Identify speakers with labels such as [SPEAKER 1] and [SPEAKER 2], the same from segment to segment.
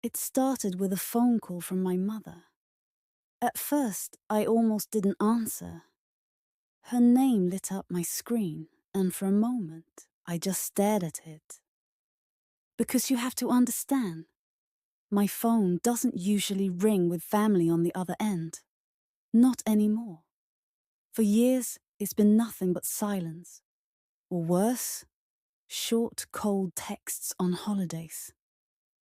[SPEAKER 1] It started with a phone call from my mother. At first, I almost didn't answer. Her name lit up my screen, and for a moment, I just stared at it. Because you have to understand, my phone doesn't usually ring with family on the other end. Not anymore. For years, it's been nothing but silence. Or worse, short, cold texts on holidays.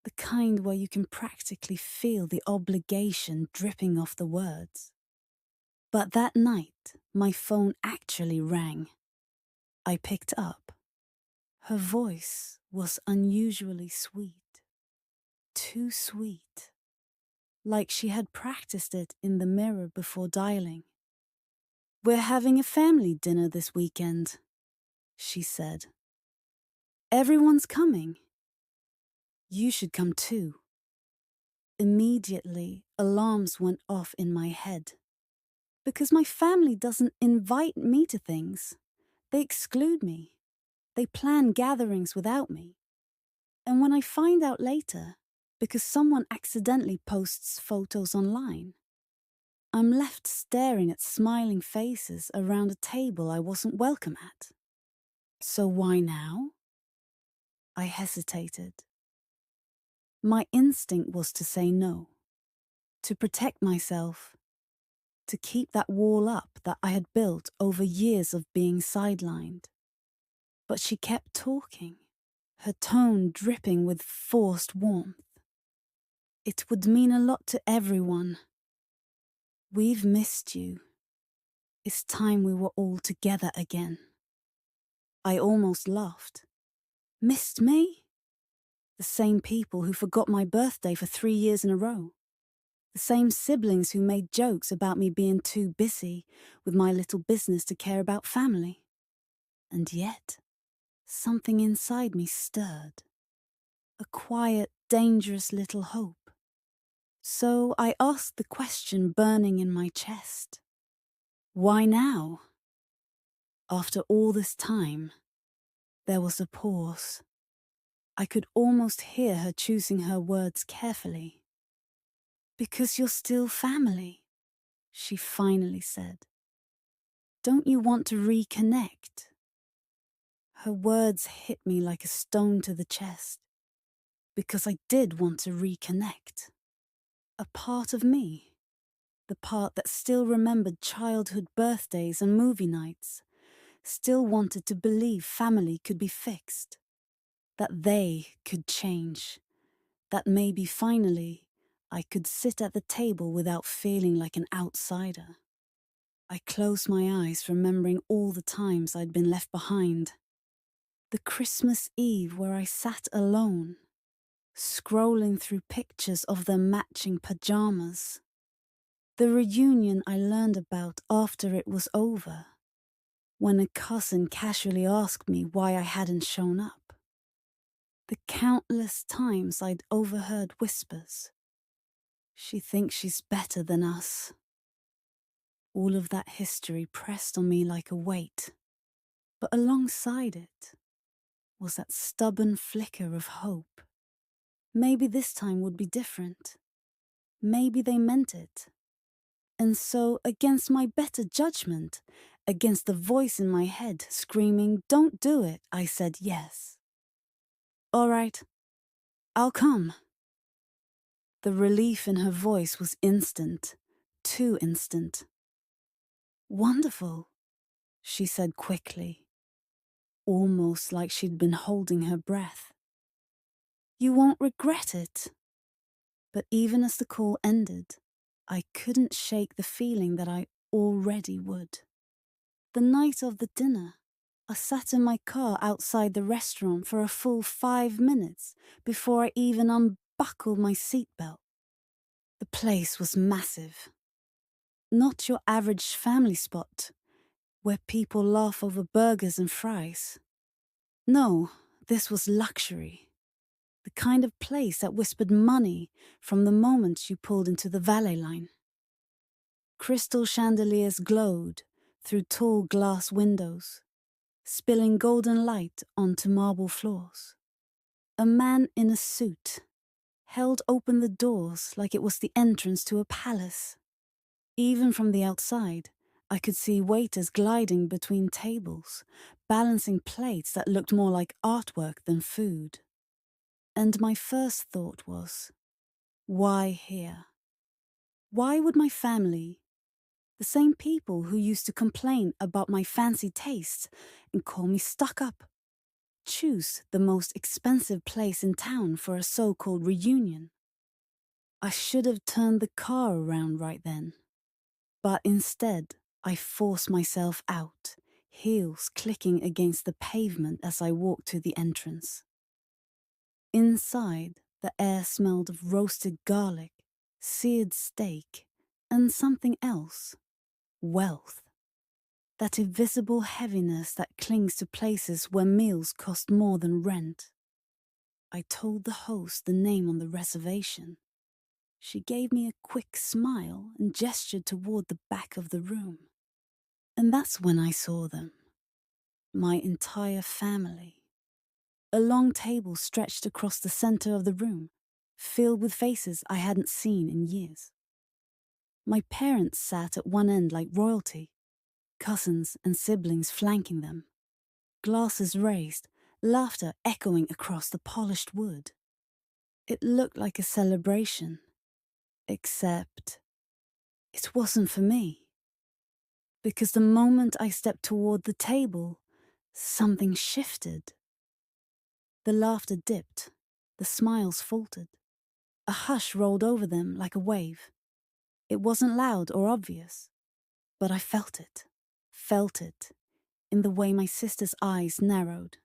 [SPEAKER 1] The kind where you can practically feel the obligation dripping off the words. But that night, my phone actually rang. I picked up. Her voice was unusually sweet. Too sweet. Like she had practiced it in the mirror before dialing. "We're having a family dinner this weekend," she said. "Everyone's coming. You should come too." Immediately, alarms went off in my head. Because my family doesn't invite me to things. They exclude me. They plan gatherings without me. And when I find out later, because someone accidentally posts photos online, I'm left staring at smiling faces around a table I wasn't welcome at. So why now? I hesitated. My instinct was to say no, to protect myself, to keep that wall up that I had built over years of being sidelined. But she kept talking, her tone dripping with forced warmth. "It would mean a lot to everyone. We've missed you. It's time we were all together again." I almost laughed. Missed me? The same people who forgot my birthday for 3 years in a row. The same siblings who made jokes about me being too busy with my little business to care about family. And yet, something inside me stirred. A quiet, dangerous little hope. So I asked the question burning in my chest. Why now? After all this time, there was a pause. I could almost hear her choosing her words carefully. "Because you're still family," she finally said. "Don't you want to reconnect?" Her words hit me like a stone to the chest. Because I did want to reconnect. A part of me, the part that still remembered childhood birthdays and movie nights, still wanted to believe family could be fixed, that they could change, that maybe finally I could sit at the table without feeling like an outsider. I closed my eyes, remembering all the times I'd been left behind. The Christmas Eve where I sat alone, scrolling through pictures of their matching pajamas. The reunion I learned about after it was over, when a cousin casually asked me why I hadn't shown up. The countless times I'd overheard whispers. "She thinks she's better than us." All of that history pressed on me like a weight, but alongside it was that stubborn flicker of hope. Maybe this time would be different. Maybe they meant it. And so, against my better judgment, against the voice in my head screaming, "Don't do it," I said yes. "All right, I'll come." The relief in her voice was instant, too instant. "Wonderful," she said quickly, almost like she'd been holding her breath. "You won't regret it." But even as the call ended, I couldn't shake the feeling that I already would. The night of the dinner, I sat in my car outside the restaurant for a full 5 minutes before I even unbuckled my seatbelt. The place was massive. Not your average family spot, where people laugh over burgers and fries. No, this was luxury. The kind of place that whispered money from the moment you pulled into the valet line. Crystal chandeliers glowed through tall glass windows, spilling golden light onto marble floors. A man in a suit, held open the doors like it was the entrance to a palace. Even from the outside, I could see waiters gliding between tables, balancing plates that looked more like artwork than food. And my first thought was, why here? Why would my family, the same people who used to complain about my fancy tastes and call me stuck up, choose the most expensive place in town for a so-called reunion? I should have turned the car around right then. But instead, I forced myself out, heels clicking against the pavement as I walked to the entrance. Inside, the air smelled of roasted garlic, seared steak, and something else. Wealth. That invisible heaviness that clings to places where meals cost more than rent. I told the host the name on the reservation. She gave me a quick smile and gestured toward the back of the room. And that's when I saw them. My entire family. A long table stretched across the center of the room, filled with faces I hadn't seen in years. My parents sat at one end like royalty, cousins and siblings flanking them. Glasses raised, laughter echoing across the polished wood. It looked like a celebration, except it wasn't for me. Because the moment I stepped toward the table, something shifted. The laughter dipped, the smiles faltered. A hush rolled over them like a wave. It wasn't loud or obvious, but I felt it in the way my sister's eyes narrowed,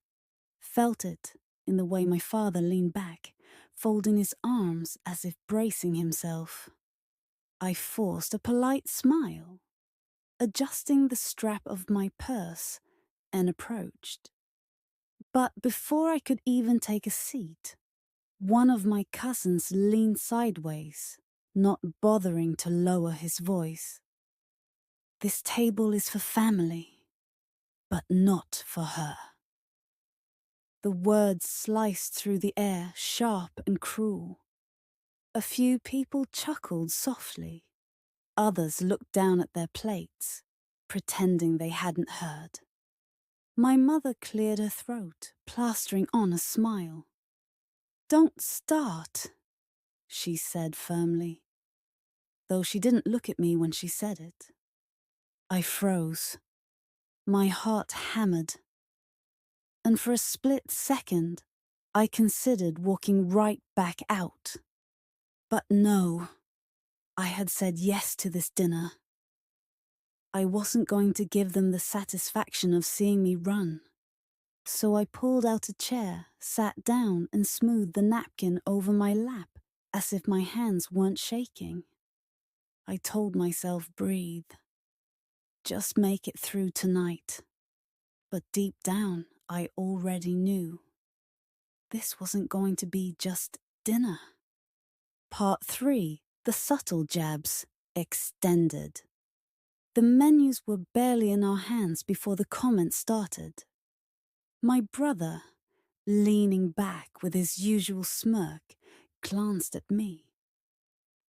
[SPEAKER 1] felt it in the way my father leaned back, folding his arms as if bracing himself. I forced a polite smile, adjusting the strap of my purse, and approached. But before I could even take a seat, one of my cousins leaned sideways, not bothering to lower his voice. This table is for family, but not for her. The words sliced through the air, sharp and cruel. A few people chuckled softly. Others looked down at their plates, pretending they hadn't heard. My mother cleared her throat, plastering on a smile. "Don't start," she said firmly, though she didn't look at me when she said it. I froze. My heart hammered. And for a split second, I considered walking right back out. But no, I had said yes to this dinner. I wasn't going to give them the satisfaction of seeing me run. So I pulled out a chair, sat down, and smoothed the napkin over my lap as if my hands weren't shaking. I told myself, breathe. Just make it through tonight. But deep down, I already knew. This wasn't going to be just dinner. Part 3, the subtle jabs, extended. The menus were barely in our hands before the comments started. My brother, leaning back with his usual smirk, glanced at me.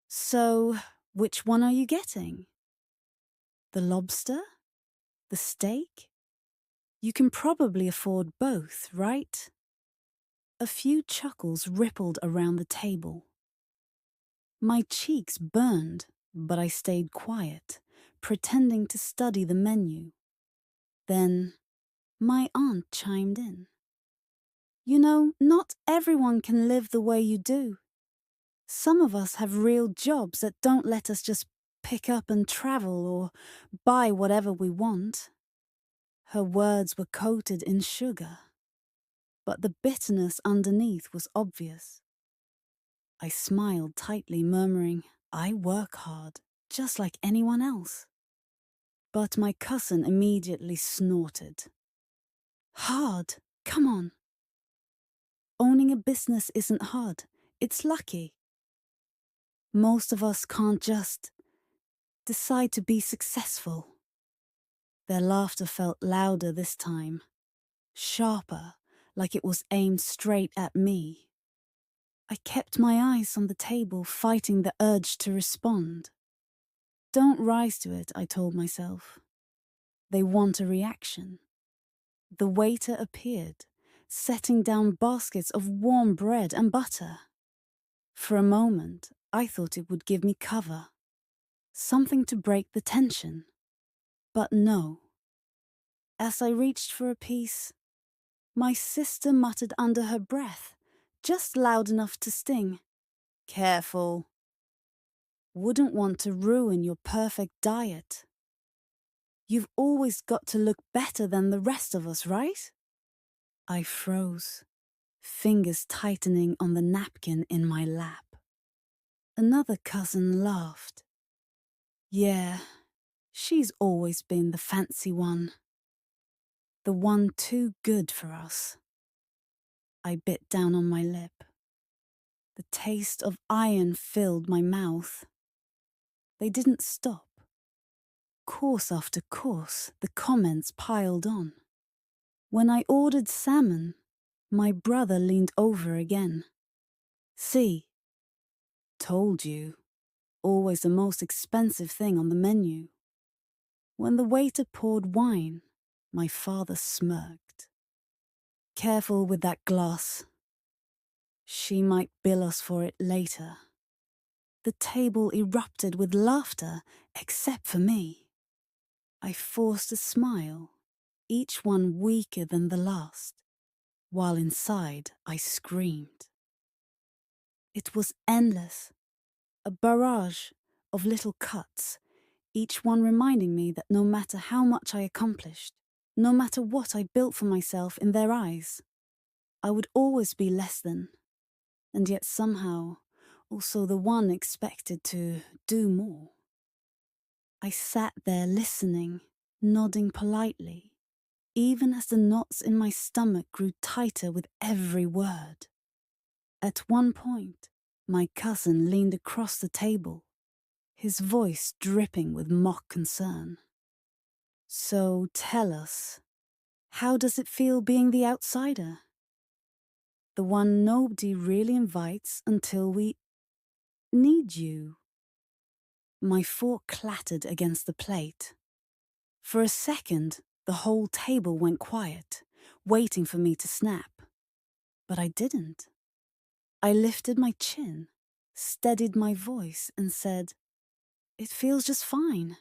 [SPEAKER 1] "So, which one are you getting? The lobster? The steak? You can probably afford both, right?" A few chuckles rippled around the table. My cheeks burned, but I stayed quiet, pretending to study the menu. Then, my aunt chimed in. "You know, not everyone can live the way you do. Some of us have real jobs that don't let us just pick up and travel or buy whatever we want." Her words were coated in sugar, but the bitterness underneath was obvious. I smiled tightly, murmuring, "I work hard, just like anyone else." But my cousin immediately snorted. "Hard? Come on. Owning a business isn't hard. It's lucky. Most of us can't just decide to be successful." Their laughter felt louder this time, sharper, like it was aimed straight at me. I kept my eyes on the table, fighting the urge to respond. Don't rise to it, I told myself. They want a reaction. The waiter appeared, setting down baskets of warm bread and butter. For a moment, I thought it would give me cover, something to break the tension. But no. As I reached for a piece, my sister muttered under her breath, just loud enough to sting. Careful. Wouldn't want to ruin your perfect diet. You've always got to look better than the rest of us, right? I froze, fingers tightening on the napkin in my lap. Another cousin laughed. Yeah, she's always been the fancy one. The one too good for us. I bit down on my lip. The taste of iron filled my mouth. They didn't stop. Course after course, the comments piled on. When I ordered salmon, my brother leaned over again. See, told you, always the most expensive thing on the menu. When the waiter poured wine, my father smirked. Careful with that glass. She might bill us for it later. The table erupted with laughter, except for me. I forced a smile, each one weaker than the last, while inside I screamed. It was endless, a barrage of little cuts, each one reminding me that no matter how much I accomplished, no matter what I built for myself in their eyes, I would always be less than, and yet somehow also the one expected to do more. I sat there listening, nodding politely, even as the knots in my stomach grew tighter with every word. At one point, my cousin leaned across the table, his voice dripping with mock concern. So tell us, how does it feel being the outsider? The one nobody really invites until we need you. My fork clattered against the plate. For a second, the whole table went quiet, waiting for me to snap. But I didn't. I lifted my chin, steadied my voice, and said, "It feels just fine."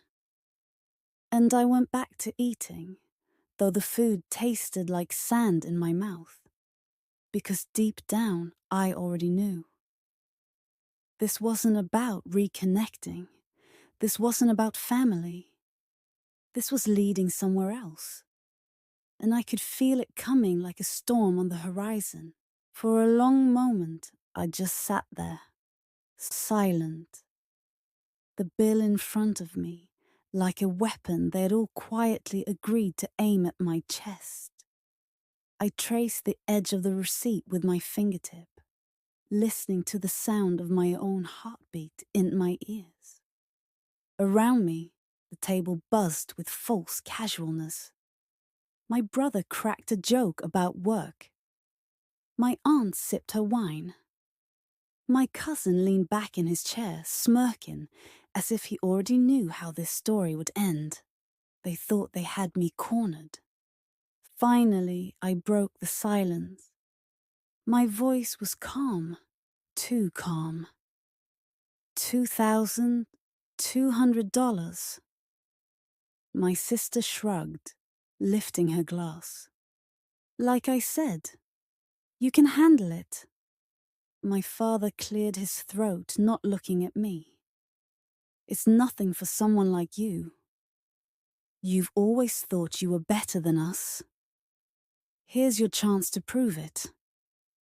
[SPEAKER 1] And I went back to eating, though the food tasted like sand in my mouth, because deep down I already knew. This wasn't about reconnecting. This wasn't about family. This was leading somewhere else. And I could feel it coming like a storm on the horizon. For a long moment, I just sat there, silent. The bill in front of me, like a weapon they had all quietly agreed to aim at my chest. I traced the edge of the receipt with my fingertip, listening to the sound of my own heartbeat in my ears. Around me, the table buzzed with false casualness. My brother cracked a joke about work. My aunt sipped her wine. My cousin leaned back in his chair, smirking, as if he already knew how this story would end. They thought they had me cornered. Finally, I broke the silence. My voice was calm, too calm. $2,200. My sister shrugged, lifting her glass. Like I said, you can handle it. My father cleared his throat, not looking at me. It's nothing for someone like you. You've always thought you were better than us. Here's your chance to prove it.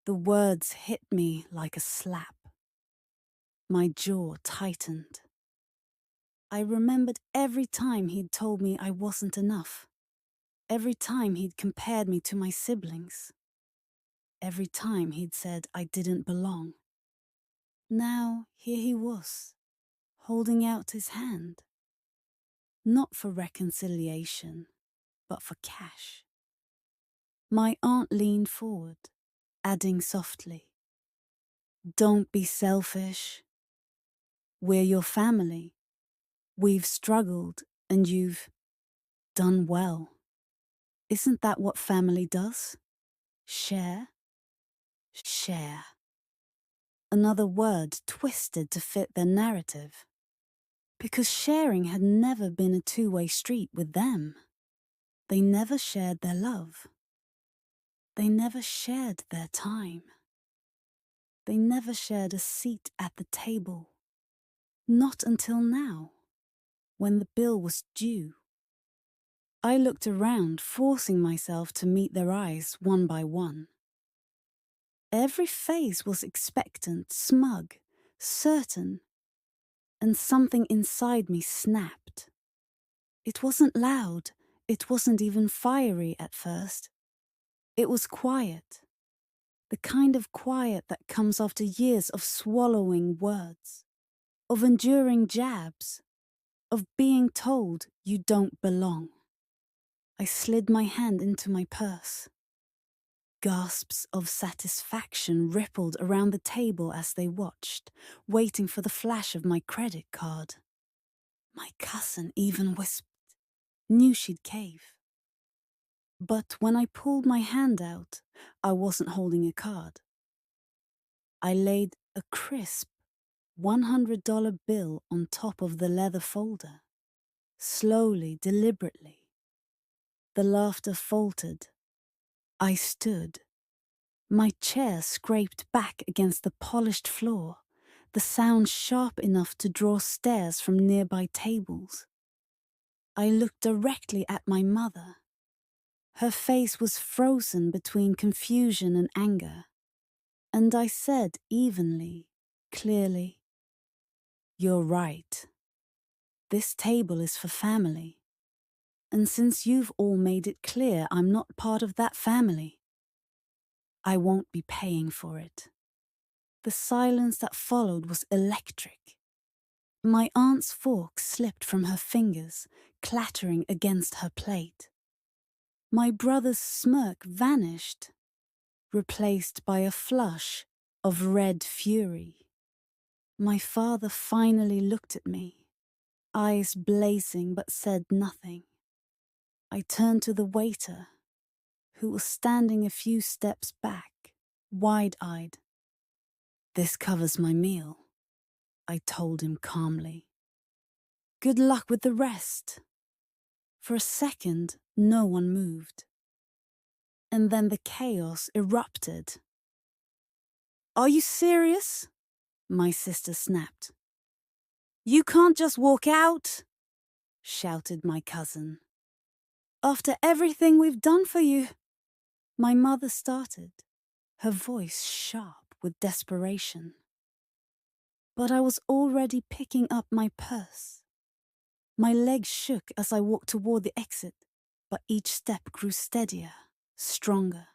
[SPEAKER 1] The words hit me like a slap. My jaw tightened. I remembered every time he'd told me I wasn't enough. Every time he'd compared me to my siblings. Every time he'd said I didn't belong. Now, here he was, holding out his hand. Not for reconciliation, but for cash. My aunt leaned forward, adding softly, Don't be selfish. We're your family. We've struggled and you've done well. Isn't that what family does? Share, share. Another word twisted to fit their narrative. Because sharing had never been a two-way street with them. They never shared their love. They never shared their time. They never shared a seat at the table. Not until now, when the bill was due. I looked around, forcing myself to meet their eyes one by one. Every face was expectant, smug, certain, and something inside me snapped. It wasn't loud, it wasn't even fiery at first. It was quiet. The kind of quiet that comes after years of swallowing words, of enduring jabs, of being told you don't belong. I slid my hand into my purse. Gasps of satisfaction rippled around the table as they watched, waiting for the flash of my credit card. My cousin even whispered, knew she'd cave. But when I pulled my hand out, I wasn't holding a card. I laid a crisp $100 bill on top of the leather folder, slowly, deliberately. The laughter faltered. I stood. My chair scraped back against the polished floor, the sound sharp enough to draw stares from nearby tables. I looked directly at my mother. Her face was frozen between confusion and anger. And I said evenly, clearly, "You're right. This table is for family. And since you've all made it clear I'm not part of that family, I won't be paying for it." The silence that followed was electric. My aunt's fork slipped from her fingers, clattering against her plate. My brother's smirk vanished, replaced by a flush of red fury. My father finally looked at me, eyes blazing but said nothing. I turned to the waiter, who was standing a few steps back, wide-eyed. "This covers my meal," I told him calmly. "Good luck with the rest." For a second, no one moved. And then the chaos erupted. "Are you serious?" my sister snapped. "You can't just walk out," shouted my cousin. "After everything we've done for you." My mother started, her voice sharp with desperation. But I was already picking up my purse. My legs shook as I walked toward the exit, but each step grew steadier, stronger.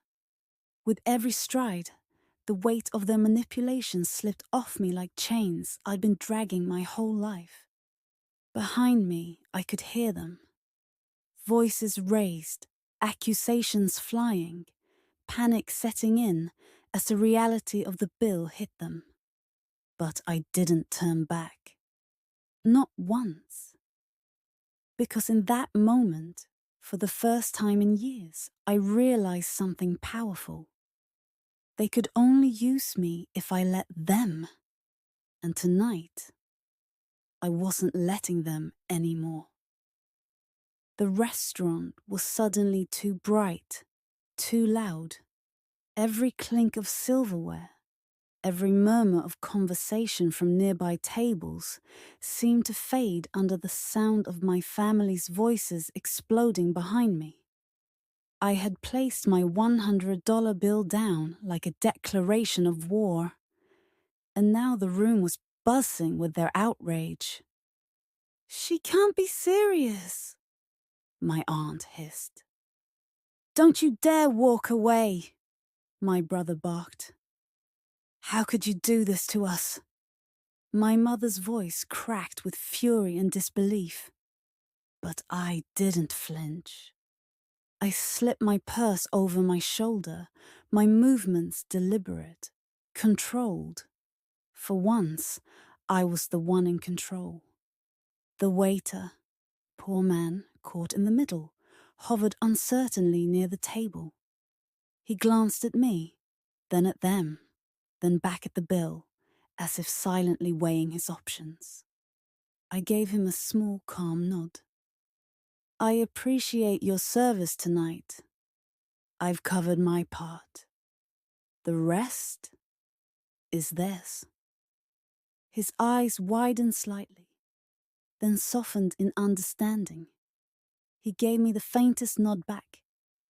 [SPEAKER 1] With every stride, the weight of their manipulation slipped off me like chains I'd been dragging my whole life. Behind me, I could hear them. Voices raised, accusations flying, panic setting in as the reality of the bill hit them. But I didn't turn back. Not once. Because in that moment, for the first time in years, I realized something powerful. They could only use me if I let them. And tonight, I wasn't letting them anymore. The restaurant was suddenly too bright, too loud. Every clink of silverware, every murmur of conversation from nearby tables seemed to fade under the sound of my family's voices exploding behind me. I had placed my $100 bill down like a declaration of war, and now the room was buzzing with their outrage. "She can't be serious," my aunt hissed. "Don't you dare walk away," my brother barked. "How could you do this to us?" My mother's voice cracked with fury and disbelief. But I didn't flinch. I slipped my purse over my shoulder, my movements deliberate, controlled. For once, I was the one in control. The waiter, poor man caught in the middle, hovered uncertainly near the table. He glanced at me, then at them, then back at the bill, as if silently weighing his options. I gave him a small, calm nod. I appreciate your service tonight. I've covered my part. The rest is theirs. His eyes widened slightly, then softened in understanding. He gave me the faintest nod back,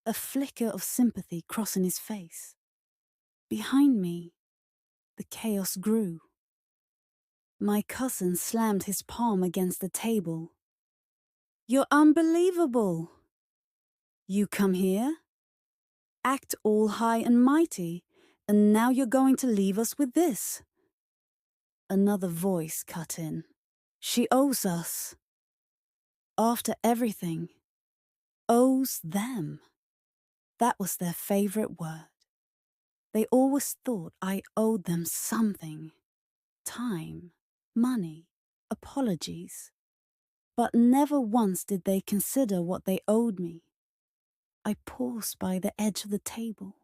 [SPEAKER 1] a flicker of sympathy crossing his face. Behind me, the chaos grew. My cousin slammed his palm against the table. You're unbelievable! You come here, act all high and mighty, and now you're going to leave us with this. Another voice cut in. She owes us. After everything, owes them. That was their favorite word. They always thought I owed them something. Time, money, apologies. But never once did they consider what they owed me. I paused by the edge of the table,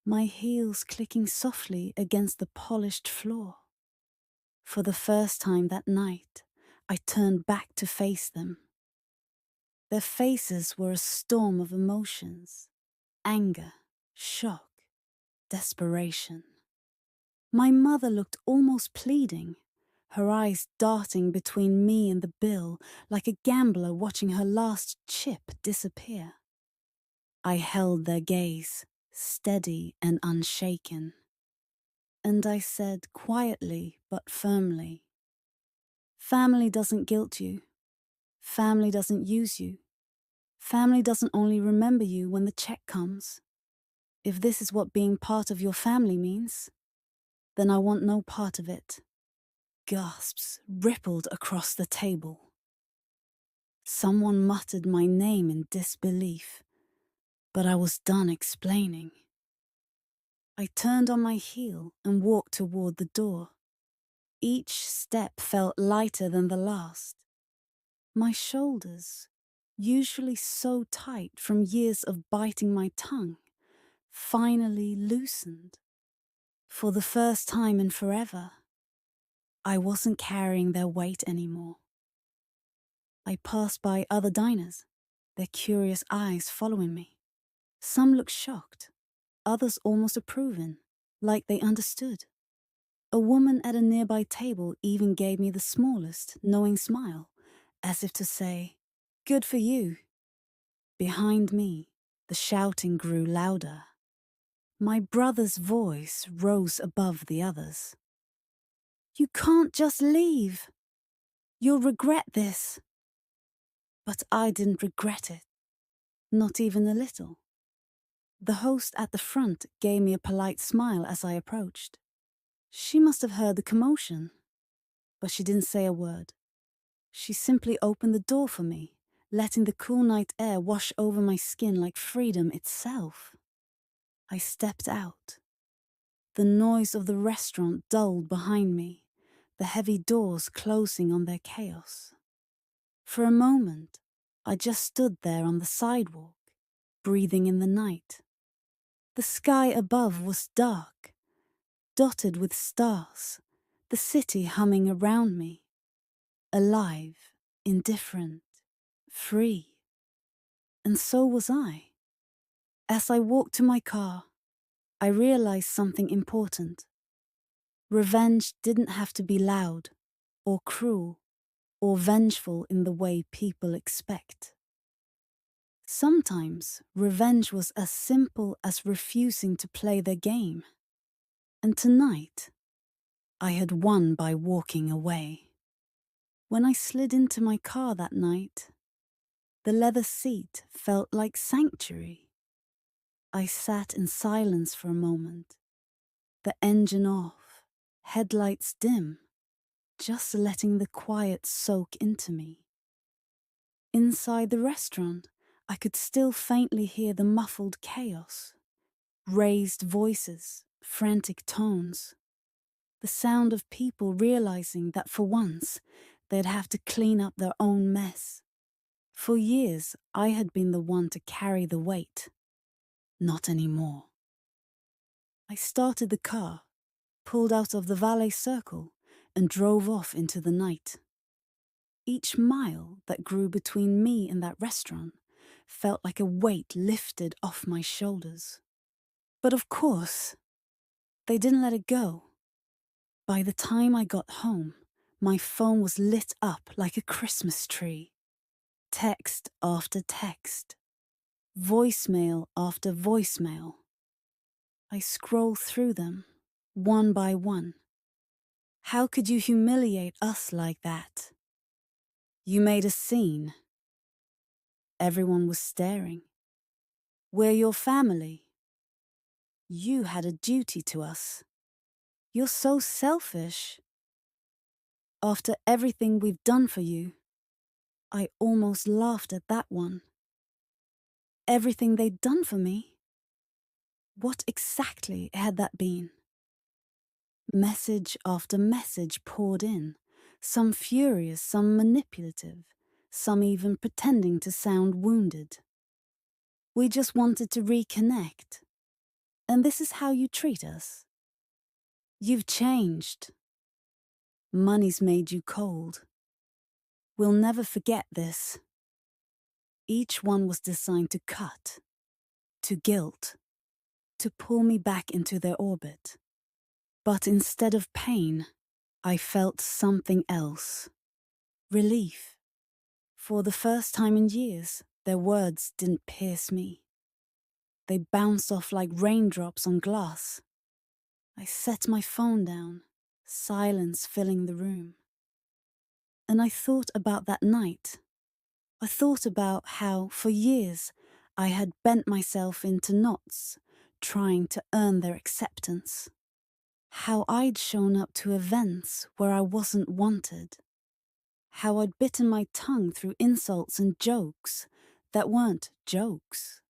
[SPEAKER 1] my heels clicking softly against the polished floor. For the first time that night, I turned back to face them. Their faces were a storm of emotions: anger, shock, desperation. My mother looked almost pleading, her eyes darting between me and the bill like a gambler watching her last chip disappear. I held their gaze, steady and unshaken. And I said quietly but firmly, family doesn't guilt you. Family doesn't use you. Family doesn't only remember you when the check comes. If this is what being part of your family means, then I want no part of it. Gasps rippled across the table. Someone muttered my name in disbelief, but I was done explaining. I turned on my heel and walked toward the door. Each step felt lighter than the last. My shoulders, usually so tight from years of biting my tongue, finally loosened. For the first time in forever, I wasn't carrying their weight anymore. I passed by other diners, their curious eyes following me. Some looked shocked, others almost approving, like they understood. A woman at a nearby table even gave me the smallest, knowing smile, as if to say, "Good for you." Behind me, the shouting grew louder. My brother's voice rose above the others. "You can't just leave. You'll regret this." But I didn't regret it, not even a little. The host at the front gave me a polite smile as I approached. She must have heard the commotion, but she didn't say a word. She simply opened the door for me, letting the cool night air wash over my skin like freedom itself. I stepped out. The noise of the restaurant dulled behind me, the heavy doors closing on their chaos. For a moment, I just stood there on the sidewalk, breathing in the night. The sky above was dark, dotted with stars, the city humming around me. Alive, indifferent, free. And so was I. As I walked to my car, I realized something important. Revenge didn't have to be loud, or cruel, or vengeful in the way people expect. Sometimes revenge was as simple as refusing to play their game. And tonight, I had won by walking away. When I slid into my car that night, the leather seat felt like sanctuary. I sat in silence for a moment, the engine off, headlights dim, just letting the quiet soak into me. Inside the restaurant, I could still faintly hear the muffled chaos, raised voices, frantic tones. The sound of people realizing that for once they'd have to clean up their own mess. For years, I had been the one to carry the weight. Not anymore. I started the car, pulled out of the valet circle, and drove off into the night. Each mile that grew between me and that restaurant felt like a weight lifted off my shoulders. But of course, they didn't let it go. By the time I got home, my phone was lit up like a Christmas tree. Text after text. Voicemail after voicemail. I scroll through them, one by one. How could you humiliate us like that? You made a scene. Everyone was staring. We're your family. You had a duty to us. You're so selfish. After everything we've done for you, I almost laughed at that one. Everything they'd done for me? What exactly had that been? Message after message poured in, some furious, some manipulative, some even pretending to sound wounded. We just wanted to reconnect. And this is how you treat us. You've changed. Money's made you cold. We'll never forget this. Each one was designed to cut, to guilt, to pull me back into their orbit. But instead of pain, I felt something else. Relief. For the first time in years, their words didn't pierce me. They bounced off like raindrops on glass. I set my phone down, silence filling the room. And I thought about that night. I thought about how, for years, I had bent myself into knots, trying to earn their acceptance. How I'd shown up to events where I wasn't wanted. How I'd bitten my tongue through insults and jokes that weren't jokes.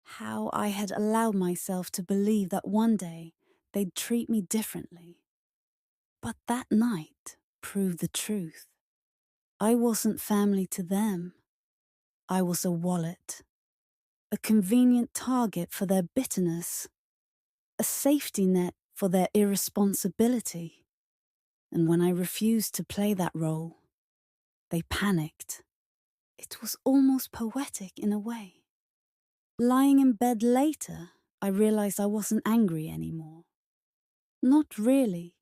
[SPEAKER 1] How I had allowed myself to believe that one day they'd treat me differently. But that night proved the truth. I wasn't family to them. I was a wallet, a convenient target for their bitterness, a safety net for their irresponsibility. And when I refused to play that role, they panicked. It was almost poetic in a way. Lying in bed later, I realized I wasn't angry anymore. Not really,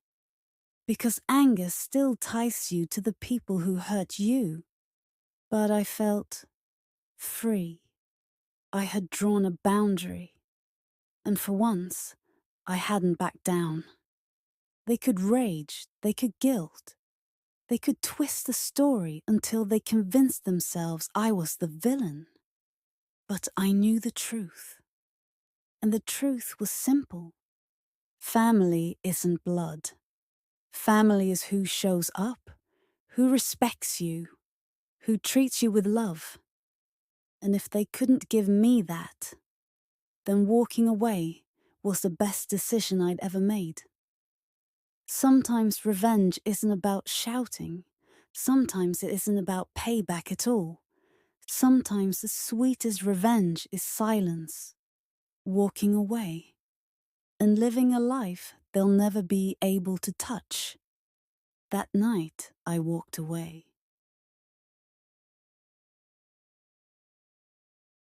[SPEAKER 1] because anger still ties you to the people who hurt you. But I felt free. I had drawn a boundary, and for once, I hadn't backed down. They could rage, they could guilt, they could twist the story until they convinced themselves I was the villain. But I knew the truth, and the truth was simple. Family isn't blood. Family is who shows up, who respects you, who treats you with love. And if they couldn't give me that, then walking away was the best decision I'd ever made. Sometimes revenge isn't about shouting. Sometimes it isn't about payback at all. Sometimes the sweetest revenge is silence, walking away, and living a life they'll never be able to touch. That night, I walked away.